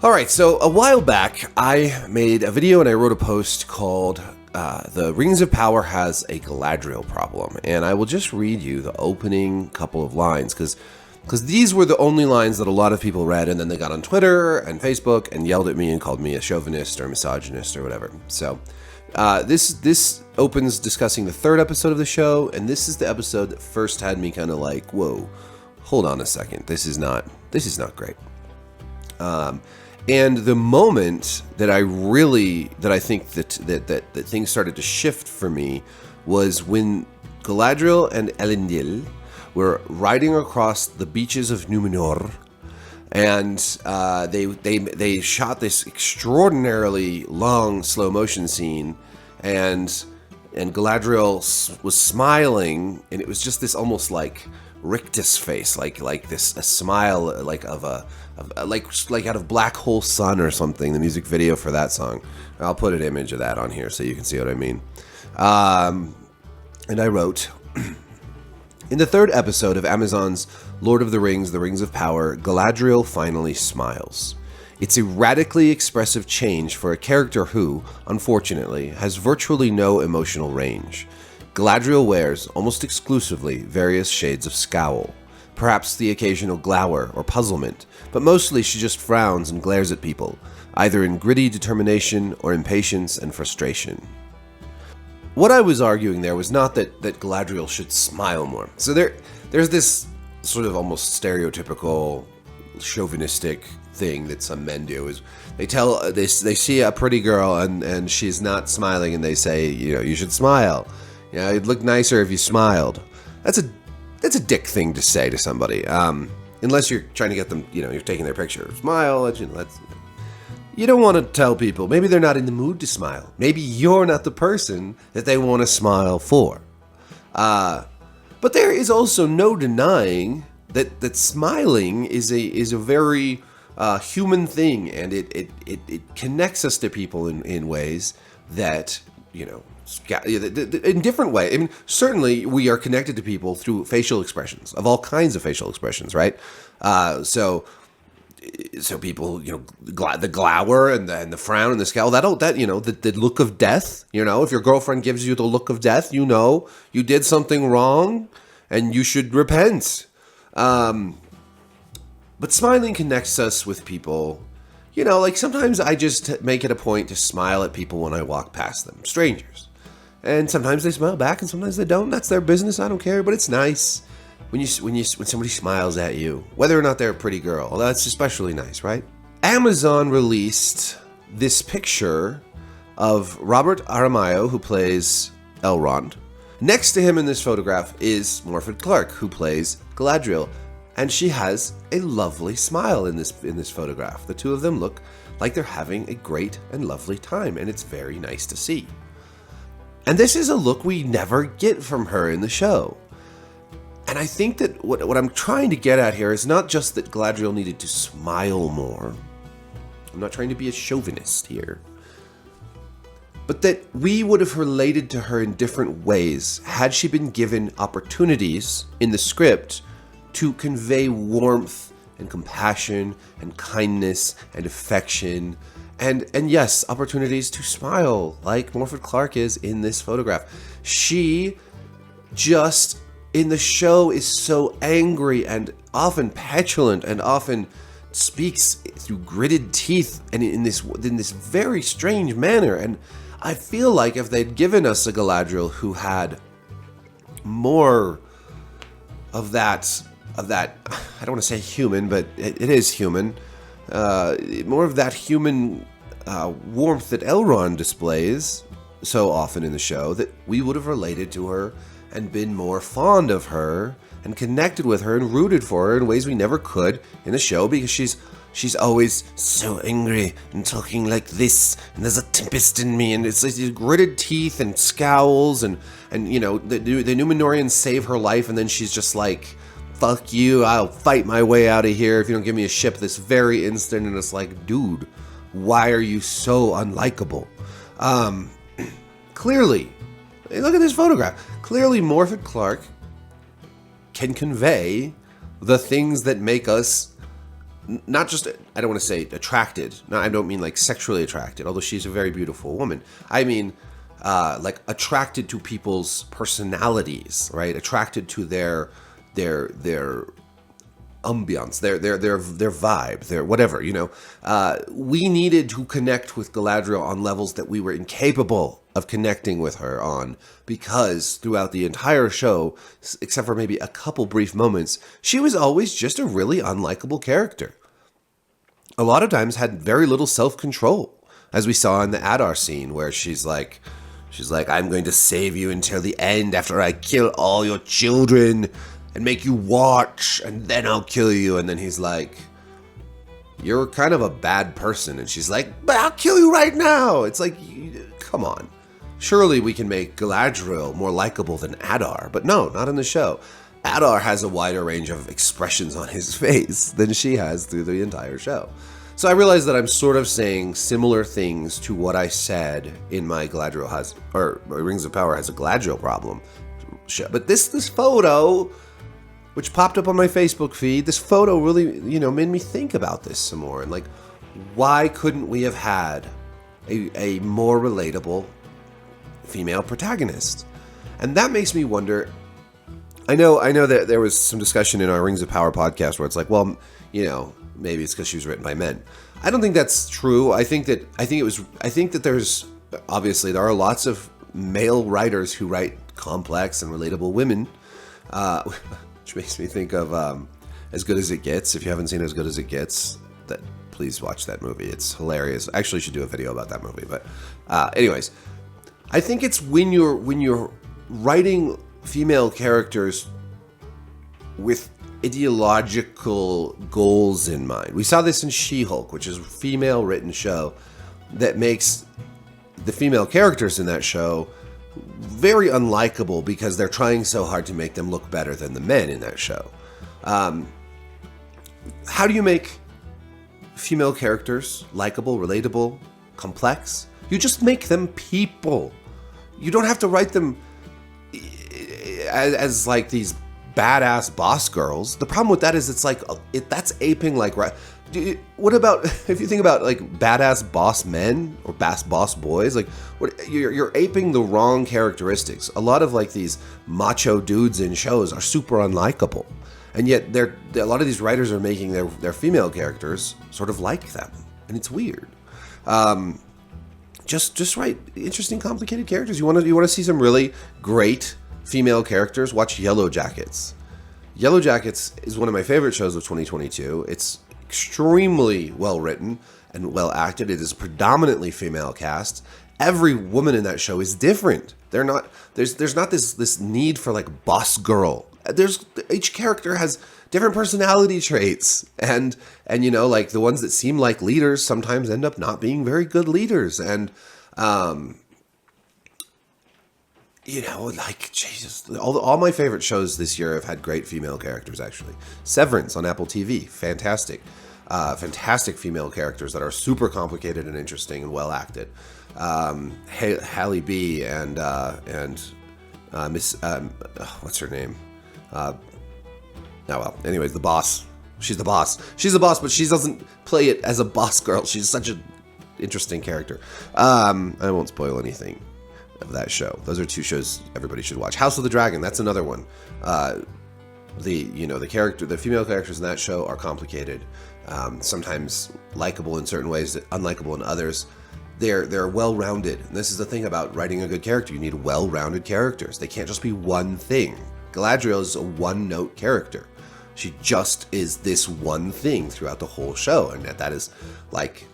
All right, so a while back, I made a video and I wrote a post called The Rings of Power Has a Galadriel Problem. And I will just read you the opening couple of lines, because these were the only lines that a lot of people read, and then they got on Twitter and Facebook and yelled at me and called me a chauvinist or misogynist or whatever. So this opens discussing the third episode of the show, and this is the episode that first had me kind of like, whoa, hold on a second, this is not great. And the moment that I think that things started to shift for me was when Galadriel and Elendil were riding across the beaches of Numenor, and they shot this extraordinarily long slow motion scene, and Galadriel was smiling, and it was just this almost like rictus face, like this a smile like out of Black Hole Sun or something, the music video for that song. I'll put an image of that on here so you can see what I mean. And I wrote, in the third episode of Amazon's Lord of the Rings of Power, Galadriel finally smiles. It's a radically expressive change for a character who, unfortunately, has virtually no emotional range. Galadriel wears, almost exclusively, various shades of scowl. Perhaps the occasional glower or puzzlement, but mostly she just frowns and glares at people, either in gritty determination or impatience and frustration. What I was arguing there was not that Galadriel should smile more. So there's this sort of almost stereotypical chauvinistic thing that some men do, is they see a pretty girl and she's not smiling, and they say, you should smile. It'd look nicer if you smiled. That's a dick thing to say to somebody, unless you're trying to get them, you're taking their picture. Smile, you don't want to tell people, maybe they're not in the mood to smile. Maybe you're not the person that they want to smile for. But there is also no denying that smiling is a very human thing, and it connects us to people in ways that, in different ways. I mean, certainly we are connected to people through facial expressions, of all kinds of facial expressions, right? So people, the glower and the frown and the scowl, the look of death. If your girlfriend gives you the look of death, you did something wrong and you should repent. But smiling connects us with people. Sometimes I just make it a point to smile at people when I walk past them, strangers. And sometimes they smile back and sometimes they don't. That's their business. I don't care, but it's nice when somebody smiles at you, whether or not they're a pretty girl. Although that's especially nice, right? Amazon released this picture of Robert Aramayo, who plays Elrond. Next to him in this photograph is Morfydd Clark, who plays Galadriel. And she has a lovely smile in this photograph. The two of them look like they're having a great and lovely time, and it's very nice to see. And this is a look we never get from her in the show. And I think that what I'm trying to get at here is not just that Galadriel needed to smile more. I'm not trying to be a chauvinist here. But that we would have related to her in different ways had she been given opportunities in the script to convey warmth and compassion and kindness and affection and yes, opportunities to smile like Morfydd Clark is in this photograph. She just, in the show, is so angry and often petulant and often speaks through gritted teeth and in this very strange manner. And I feel like if they'd given us a Galadriel who had more of that, I don't want to say human, but it is human, more of that human warmth that Elrond displays so often in the show, that we would have related to her and been more fond of her and connected with her and rooted for her in ways we never could in the show, because she's always so angry and talking like this, and there's a tempest in me, and it's like these gritted teeth and scowls, and the Numenorians save her life, and then she's just like, fuck you, I'll fight my way out of here if you don't give me a ship this very instant. And it's like, dude, why are you so unlikable? Clearly, look at this photograph. Clearly, Morfydd Clark can convey the things that make us not just, I don't want to say attracted. No, I don't mean like sexually attracted, although she's a very beautiful woman. I mean, like attracted to people's personalities, right? Attracted to their ambiance, their vibe, their whatever, we needed to connect with Galadriel on levels that we were incapable of connecting with her on, because throughout the entire show, except for maybe a couple brief moments, she was always just a really unlikable character. A lot of times had very little self-control, as we saw in the Adar scene, where she's like, I'm going to save you until the end after I kill all your children and make you watch, and then I'll kill you. And then he's like, you're kind of a bad person. And she's like, but I'll kill you right now. It's like, come on. Surely we can make Galadriel more likable than Adar. But no, not in the show. Adar has a wider range of expressions on his face than she has through the entire show. So I realize that I'm sort of saying similar things to what I said in my Rings of Power has a Galadriel problem show. But this photo, which popped up on my Facebook feed, this photo really, made me think about this some more. And like, why couldn't we have had a more relatable female protagonist? And that makes me wonder. I know that there was some discussion in our Rings of Power podcast where it's like, well, maybe it's because she was written by men. I don't think that's true. I think that there's, obviously there are lots of male writers who write complex and relatable women, which makes me think of As Good as It Gets. If you haven't seen As Good as It Gets, please watch that movie. It's hilarious. I actually should do a video about that movie. But anyways, I think it's when you're writing female characters with ideological goals in mind. We saw this in She-Hulk, which is a female written show that makes the female characters in that show very unlikable because they're trying so hard to make them look better than the men in that show. How do you make female characters likable, relatable, complex? You just make them people. You don't have to write them as like these badass boss girls. The problem with that is it's like that's aping like. What about if you think about like badass boss men or boss boys? Like, you're aping the wrong characteristics. A lot of like these macho dudes in shows are super unlikable, and yet a lot of these writers are making their female characters sort of like them, and it's weird. Just write interesting, complicated characters. You want to see some really great female characters? Watch Yellow Jackets. Yellow Jackets is one of my favorite shows of 2022. It's extremely well written and well acted. It is a predominantly female cast. Every woman in that show is different. There's not this need for like boss girl. Each character has different personality traits, and like the ones that seem like leaders sometimes end up not being very good leaders. And like Jesus, all my favorite shows this year have had great female characters. Actually, Severance on Apple TV, fantastic female characters that are super complicated and interesting and well acted. Halle B and Miss what's her name? Anyways, the boss. She's the boss, but she doesn't play it as a boss girl. She's such an interesting character. I won't spoil anything of that show. Those are two shows everybody should watch. House of the Dragon, that's another one. The female characters in that show are complicated, sometimes likable in certain ways, unlikable in others. They're well-rounded. And this is the thing about writing a good character. You need well-rounded characters. They can't just be one thing. Galadriel is a one-note character. She just is this one thing throughout the whole show, and that is like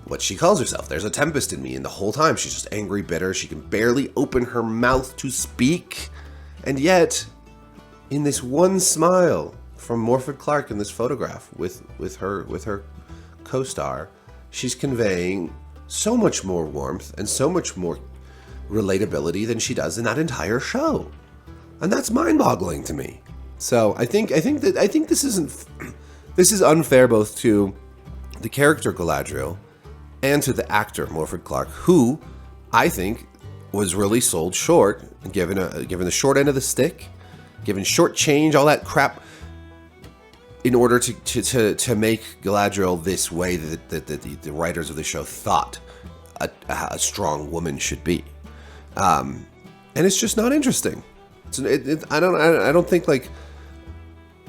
what she calls herself. There's a tempest in me, and the whole time she's just angry, bitter. She can barely open her mouth to speak, and yet, in this one smile from Morfydd Clark in this photograph with her co-star, she's conveying so much more warmth and so much more relatability than she does in that entire show, and that's mind-boggling to me. So I think this is unfair both to the character Galadriel and to the actor Morfydd Clark, who I think was really sold short and given the short end of the stick, given short change, all that crap. in order to make Galadriel this way that the writers of the show thought a strong woman should be. And it's just not interesting. I don't think like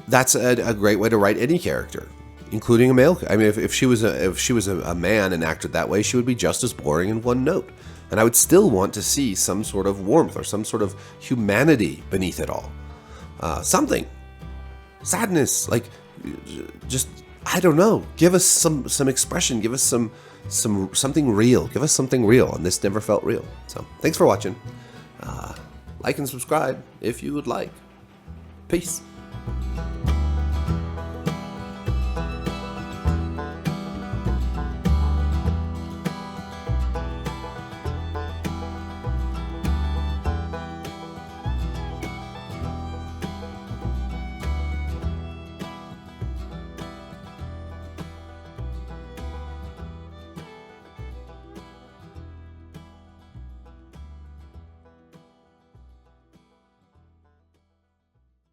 that's a great way to write any character, including a male. I mean, if she was a man and acted that way, she would be just as boring and one note. And I would still want to see some sort of warmth or some sort of humanity beneath it all. Something. Sadness. Like, just, I don't know. Give us some expression. Give us something real. Give us something real. And this never felt real. So, thanks for watching. Like and subscribe if you would like. Peace.